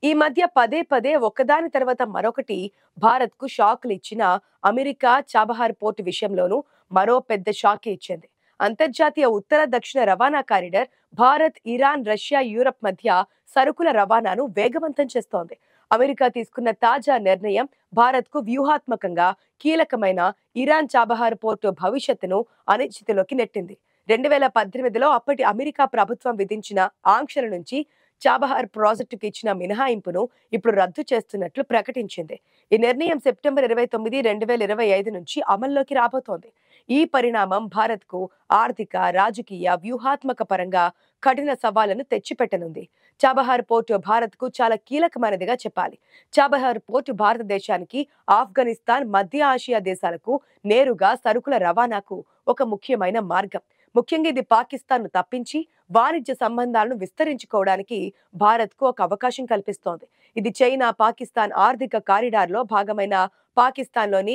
ఈ మధ్య పదే పదే ఒకదాని తర్వాత మరొకటి భారత్‌కు షాకులిచ్చిన అమెరికా చాబహార్ పోర్ట్ విషయంలోనూ మరో పెద్ద షాకే ఇచ్చింది. అంతర్జాతీయ ఉత్తర దక్షిణ రవాణా corridor Bharat, Iran, Russia, Europe మధ్య సరుకుల రవాణాను వేగవంతం చేస్తోంది. అమెరికా తీసుకున్న తాజా నిర్ణయం భారత్‌కు వ్యూహాత్మకంగా కీలకమైన ఇరాన్ చాబహార్ పోర్టు భవిష్యత్తును అనిశ్చితిలోకి నెట్టింది. 2018లో అప్పటి అమెరికా ప్రభుత్వం విధించిన ఆంక్షల నుంచి చాబహార్ ప్రాజెక్టుకు ఇచ్చిన మినహాయింపును ఇప్పుడు రద్దు చేస్తున్నట్లు ప్రకటించింది. ఈ నిర్ణయం సెప్టెంబర్ 29, 2025 నుంచి అమల్లోకి రాబోతోంది. ఈ పరిణామం భారత్కు ఆర్థిక, రాజకీయ, వ్యూహాత్మక పరంగా కఠిన సవాళ్లను తెచ్చిపెట్టనుంది. చాబహార్ పోర్టు భారత్కు చాలా కీలకమైనదిగా చెప్పాలి. చాబహార్ పోర్టు భారతదేశానికి, ఆఫ్ఘనిస్తాన్, మధ్య ఆసియా దేశాలకు నేరుగా సరుకుల రవాణాకు ఒక ముఖ్యమైన మార్గం. ముఖ్యంగా ఇది పాకిస్తాన్ను తప్పించి వాణిజ్య సంబంధాలను విస్తరించుకోవడానికి భారత్కు ఒక అవకాశం కల్పిస్తోంది. ఇది చైనా, పాకిస్తాన్ ఆర్థిక కారిడార్లో భాగమైన పాకిస్తాన్లోని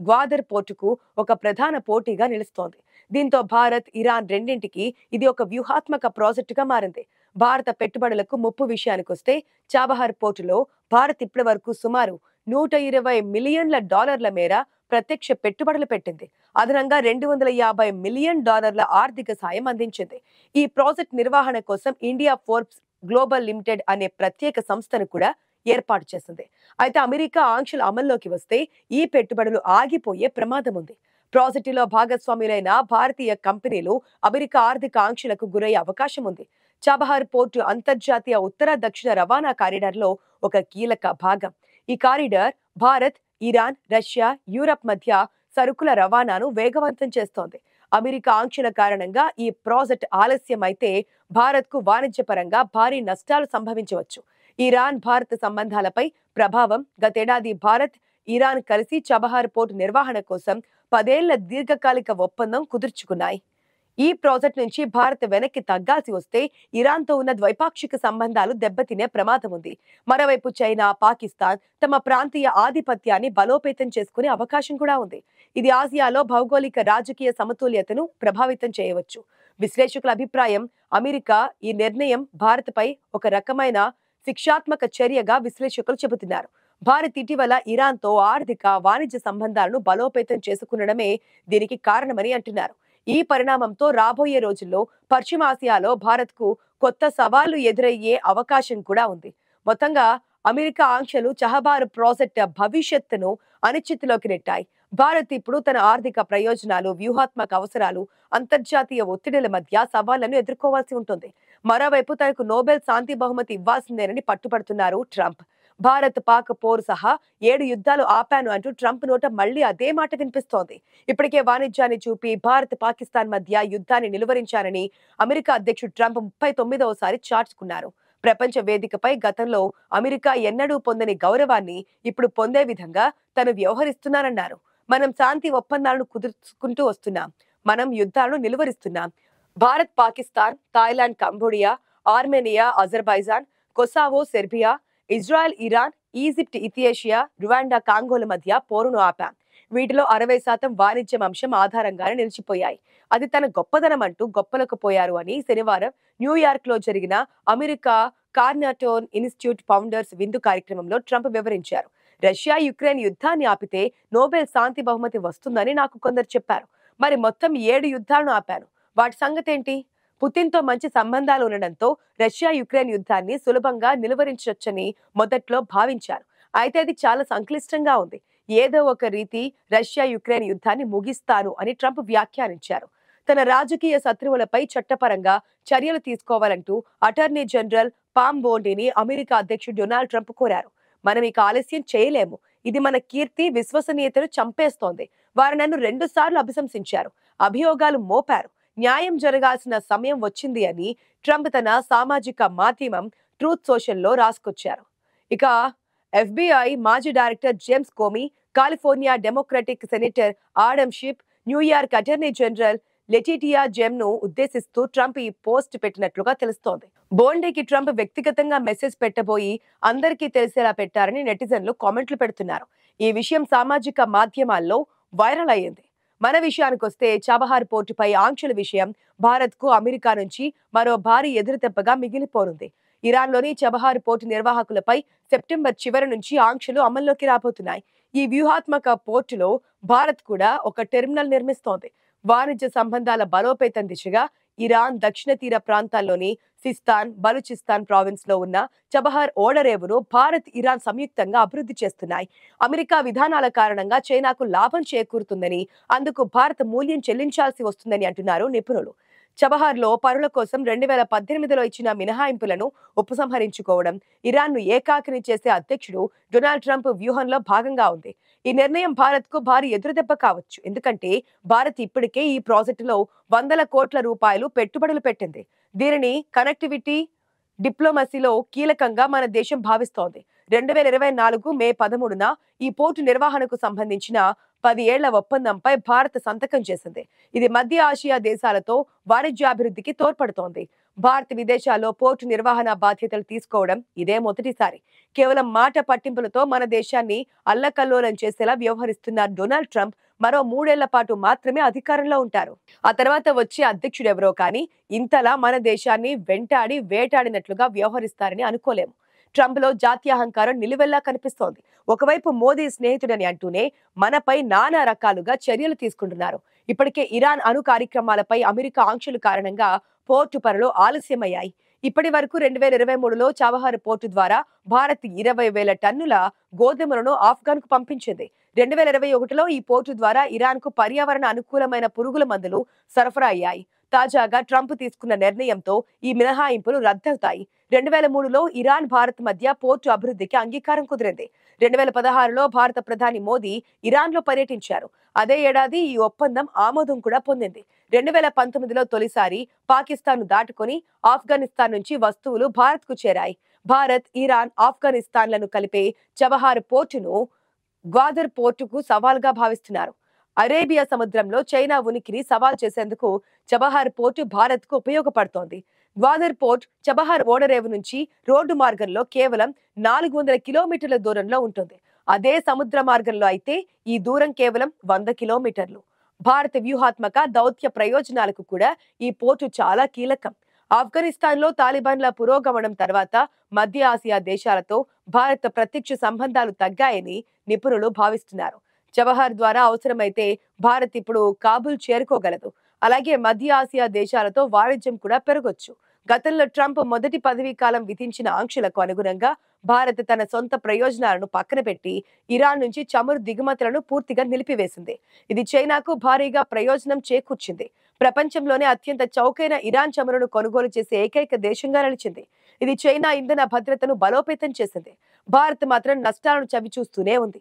గ్వాదర్ పోర్టుకు ఒక ప్రధాన పోటీగా నిలుస్తోంది. దీంతో భారత్, ఇరాన్ రెండింటికి ఇది ఒక వ్యూహాత్మక ప్రాజెక్టుగా మారింది. భారత పెట్టుబడులకు ముప్పు విషయానికొస్తే చాబహార్ పోర్టులో భారత్ ఇప్పటి వరకు సుమారు $120 మిలియన్ల మేర ప్రత్యక్ష పెట్టుబడులు పెట్టింది. అదనంగా $250 మిలియన్ ఆర్థిక సాయం అందించింది. ఈ ప్రాజెక్ట్ నిర్వహణ కోసం ఇండియా ఫోర్బ్స్ గ్లోబల్ లిమిటెడ్ అనే ప్రత్యేక సంస్థను కూడా ఏర్పాటు చేసింది. అయితే అమెరికా ఆంక్షలు అమల్లోకి వస్తే ఈ పెట్టుబడులు ఆగిపోయే ప్రమాదం ఉంది. ప్రాజెక్టులో భాగస్వాములైన భారతీయ కంపెనీలు అమెరికా ఆర్థిక ఆంక్షలకు గురయ్యే అవకాశం ఉంది. చాబహార్ పోర్టు అంతర్జాతీయ ఉత్తర దక్షిణ రవాణా కారిడార్లో ఒక కీలక భాగం. ఈ corridor Bharat, Iran, Russia, Europe మధ్య సరుకుల రవాణాను వేగవంతం చేస్తోంది. అమెరికా ఆంక్షల కారణంగా ఈ ప్రాజెక్ట్ ఆలస్యం అయితే భారత్కు వాణిజ్యపరంగా భారీ నష్టాలు సంభవించవచ్చు. ఇరాన్, భారత్ సంబంధాలపై ప్రభావం గతేడాది భారత్, ఇరాన్ కలిసి చబహార్ పోర్టు నిర్వహణ కోసం 10 ఏళ్ల దీర్ఘకాలిక ఒప్పందం కుదుర్చుకున్నాయి. ఈ ప్రాజెక్ట్ నుంచి భారత్ వెనక్కి తగ్గాల్సి వస్తే ఇరాన్తో ఉన్న ద్వైపాక్షిక సంబంధాలు దెబ్బతినే ప్రమాదం ఉంది. మరోవైపు చైనా, పాకిస్తాన్ తమ ప్రాంతీయ ఆధిపత్యాన్ని బలోపేతం చేసుకునే అవకాశం కూడా ఉంది. ఇది ఆసియాలో భౌగోళిక, రాజకీయ సమతుల్యతను ప్రభావితం చేయవచ్చు. విశ్లేషకుల అభిప్రాయం అమెరికా ఈ నిర్ణయం భారత్పై ఒక రకమైన శిక్షాత్మక చర్యగా విశ్లేషకులు చెబుతున్నారు. భారత్ ఇటీవల ఇరాన్తో ఆర్థిక, వాణిజ్య సంబంధాలను బలోపేతం చేసుకునడమే దీనికి కారణమని అంటున్నారు. ఈ పరిణామంతో రాబోయే రోజుల్లో పశ్చిమాసియాలో భారత్కు కొత్త సవాళ్లు ఎదురయ్యే అవకాశం కూడా ఉంది. మొత్తంగా అమెరికా ఆంక్షలు చబహార్ ప్రాజెక్టు భవిష్యత్తును అనిశ్చితిలోకి నెట్టాయి. భారత్ ఇప్పుడు తన ఆర్థిక ప్రయోజనాలు, వ్యూహాత్మక అవసరాలు, అంతర్జాతీయ ఒత్తిడిల మధ్య సవాళ్లను ఎదుర్కోవాల్సి ఉంటుంది. మరోవైపు తనకు నోబెల్ శాంతి బహుమతి ఇవ్వాల్సిందేనని పట్టుబడుతున్నారు ట్రంప్. భారత్, పాక్ పోరు సహా 7 యుద్ధాలు ఆపాను అంటూ ట్రంప్ నోట మళ్లీ అదే మాట వినిపిస్తోంది. ఇప్పటికే వాణిజ్యాన్ని చూపి భారత్, పాకిస్తాన్ మధ్య యుద్ధాన్ని నిలువరించారని అమెరికా అధ్యక్షుడు ట్రంప్ 39వసారి చాటుకున్నారు. ప్రపంచ వేదికపై గతంలో అమెరికా ఎన్నడూ పొందని గౌరవాన్ని ఇప్పుడు పొందే విధంగా తను వ్యవహరిస్తున్నారన్నారు. మనం శాంతి ఒప్పందాలను కుదుర్చుకుంటూ వస్తున్నాం. మనం యుద్ధాలను నిలువరిస్తున్నాం. Bharat, Pakistan, Thailand, Cambodia, Armenia, Azerbaijan, Kosovo, Serbia, Israel, Iran, Egypt, Ethiopia, Rwanda, కాంగోల మధ్య పోరును ఆపాం. వీటిలో 60% వాణిజ్యం అంశం ఆధారంగానే నిలిచిపోయాయి. అది తన గొప్పదనం అంటూ గొప్పలకు పోయారు అని శనివారం న్యూయార్క్ లో జరిగిన అమెరికా కార్నటోన్ ఇన్స్టిట్యూట్ ఫౌండర్స్ విందు కార్యక్రమంలో ట్రంప్ వివరించారు. రష్యా, యుక్రెయిన్ యుద్ధాన్ని ఆపితే నోబెల్ శాంతి బహుమతి వస్తుందని నాకు కొందరు చెప్పారు. మరి మొత్తం 7 యుద్ధాలను ఆపాను. వాటి సంగతేంటి? పుతిన్తో మంచి సంబంధాలు ఉండడంతో రష్యా, యుక్రెయిన్ యుద్ధాన్ని సులభంగా నిలువరించొచ్చని మొదట్లో భావించారు. అయితే అది చాలా సంక్లిష్టంగా ఉంది. ఏదో ఒక రీతి రష్యా, యుక్రెయిన్ యుద్ధాన్ని ముగిస్తారు అని ట్రంప్ వ్యాఖ్యానించారు. తన రాజకీయ శత్రువులపై చట్టపరంగా చర్యలు తీసుకోవాలంటూ అటార్నీ జనరల్ పామ్ బోండిని అమెరికా అధ్యక్షుడు డొనాల్డ్ ట్రంప్ కోరారు. మనం ఇక ఆలస్యం చేయలేము. ఇది మన కీర్తి, విశ్వసనీయతను చంపేస్తోంది. వారు నన్ను 2 సార్లు అభిశంసించారు, అభియోగాలు మోపారు. న్యాయం జరగాల్సిన సమయం వచ్చింది అని ట్రంప్ తన సామాజిక మాధ్యమం ట్రూత్ సోషల్లో రాసుకొచ్చారు. ఇక FBI మాజీ director James Comey, California Democratic senator Adam Schiff, New York attorney general Letitia జెమ్ను ఉద్దేశిస్తూ ట్రంప్ ఈ పోస్ట్ పెట్టినట్లుగా తెలుస్తోంది. బోండేకి ట్రంప్ వ్యక్తిగతంగా మెసేజ్ పెట్టబోయి అందరికీ తెలిసేలా పెట్టారని నెటిజన్లు కామెంట్లు పెడుతున్నారు. ఈ విషయం సామాజిక మాధ్యమాల్లో వైరల్ అయ్యింది. మన విషయానికొస్తే చాబహార్ పోర్టుపై ఆంక్షల విషయం భారత్కు అమెరికా నుంచి మరో భారీ ఎదురుదెబ్బగా మిగిలిపోనుంది. ఇరాన్లోని చబహార్ పోర్టు నిర్వాహకులపై సెప్టెంబర్ చివరి నుంచి ఆంక్షలు అమల్లోకి రాబోతున్నాయి. ఈ వ్యూహాత్మక పోర్టులో భారత్ కూడా ఒక టెర్మినల్ నిర్మిస్తోంది. వాణిజ్య సంబంధాల బలోపేతం దిశగా ఇరాన్ దక్షిణ తీర ప్రాంతాల్లోని సిస్తాన్, బలూచిస్తాన్ ప్రావిన్స్ లో ఉన్న చబహార్ ఓడరేవును భారత్, ఇరాన్ సంయుక్తంగా అభివృద్ధి చేస్తున్నాయి. అమెరికా విధానాల కారణంగా చైనాకు లాభం చేకూరుతుందని, అందుకు భారత్ మూల్యం చెల్లించాల్సి వస్తుందని అంటున్నారు నిపుణులు. చబహార్లో పరుల కోసం 2018లో ఇచ్చిన మినహాయింపులను ఉపసంహరించుకోవడం ఇరాన్ను ఏకాకిని చేసే అధ్యక్షుడు డొనాల్డ్ ట్రంప్ వ్యూహంలో భాగంగా ఉంది. ఈ నిర్ణయం భారత్కు భారీ ఎదురుదెబ్బ కావచ్చు. ఎందుకంటే భారత్ ఇప్పటికే ఈ ప్రాజెక్టులో వందల కోట్ల రూపాయలు పెట్టుబడులు పెట్టింది. దీనిని కనెక్టివిటీ డిప్లొమసీలో కీలకంగా మన దేశం భావిస్తోంది. 2024 మే 13న ఈ పోర్టు నిర్వహణకు సంబంధించిన 10 ఏళ్ల ఒప్పందంపై భారత్ సంతకం చేసింది. ఇది మధ్య ఆసియా దేశాలతో వాణిజ్యాభివృద్ధికి తోడ్పడుతోంది. భారత్ విదేశాల్లో పోర్టు నిర్వహణ బాధ్యతలు తీసుకోవడం ఇదే మొదటిసారి. కేవలం మాట పట్టింపులతో మన దేశాన్ని అల్లకల్లోలం చేసేలా వ్యవహరిస్తున్న డొనాల్డ్ ట్రంప్ మరో 3 ఏళ్ల పాటు మాత్రమే అధికారంలో ఉంటారు. ఆ తర్వాత వచ్చే అధ్యక్షుడెవరో కానీ ఇంతలా మన దేశాన్ని వెంటాడి వేటాడినట్లుగా వ్యవహరిస్తారని అనుకోలేము. ట్రంప్ లో జాతీయాహంకారం నిలువెల్లా కనిపిస్తోంది. ఒకవైపు మోదీ స్నేహితుడని అంటూనే మనపై నానా రకాలుగా చర్యలు తీసుకుంటున్నారు. ఇప్పటికే ఇరాన్ అణు కార్యక్రమాలపై అమెరికా ఆంక్షల కారణంగా పోర్టు పనులు ఆలస్యమయ్యాయి. ఇప్పటి వరకు 2023లో చాబహార్ పోర్టు ద్వారా భారత్ 20,000 టన్నుల గోధుమలను ఆఫ్ఘన్ కు పంపించింది. 2021లో ఈ పోర్టు ద్వారా ఇరాన్ కు పర్యావరణ అనుకూలమైన పురుగుల మందులు సరఫరా అయ్యాయి. తాజాగా ట్రంప్ తీసుకున్న నిర్ణయంతో ఈ మినహాయింపులు రద్దవుతాయి. 2003లో ఇరాన్, భారత్ మధ్య పోర్టు అభివృద్ధికి అంగీకారం కుదిరింది. 2016లో భారత ప్రధాని మోదీ ఇరాన్లో పర్యటించారు. అదే ఏడాది ఈ ఒప్పందం ఆమోదం కూడా పొందింది. 2019లో తొలిసారి పాకిస్తాన్ దాటుకొని ఆఫ్ఘనిస్తాన్ నుంచి వస్తువులు భారత్ కు చేరాయి. భారత్, ఇరాన్, ఆఫ్ఘనిస్తాన్లను కలిపే చబహార్ పోర్టును గ్వాదర్ పోర్టుకు సవాల్గా భావిస్తున్నారు. అరేబియా సముద్రంలో చైనా ఉనికిని సవాల్ చేసేందుకు చబహార్ పోర్టు భారత్ కు ఉపయోగపడుతోంది. గ్వాదర్ పోర్ట్ చబహార్ ఓడరేవు నుంచి రోడ్డు మార్గంలో కేవలం 400 కిలోమీటర్ల దూరంలో ఉంటుంది. అదే సముద్ర మార్గంలో అయితే ఈ దూరం కేవలం 100 కిలోమీటర్లు. భారత వ్యూహాత్మక దౌత్య ప్రయోజనాలకు కూడా ఈ పోర్టు చాలా కీలకం. ఆఫ్ఘనిస్తాన్లో తాలిబాన్ల పురోగమనం తర్వాత మధ్య ఆసియా దేశాలతో భారత ప్రత్యక్ష సంబంధాలు తగ్గాయని నిపుణులు భావిస్తున్నారు. చబహార్ ద్వారా అవసరమైతే భారత్ ఇప్పుడు కాబూల్ చేరుకోగలదు. అలాగే మధ్య ఆసియా దేశాలతో వాణిజ్యం కూడా పెరగొచ్చు. గతంలో ట్రంప్ మొదటి పదవీ కాలం విధించిన ఆంక్షలకు అనుగుణంగా భారత్ తన సొంత ప్రయోజనాలను పక్కన పెట్టి ఇరాన్ నుంచి చమురు దిగుమతులను పూర్తిగా నిలిపివేసింది. ఇది చైనాకు భారీగా ప్రయోజనం చేకూర్చింది. ప్రపంచంలోనే అత్యంత చౌకైన ఇరాన్ చమురును కొనుగోలు చేసే ఏకైక దేశంగా నిలిచింది. ఇది చైనా ఇంధన భద్రతను బలోపేతం చేసింది. భారత్ మాత్రం నష్టాలను చవిచూస్తూనే ఉంది.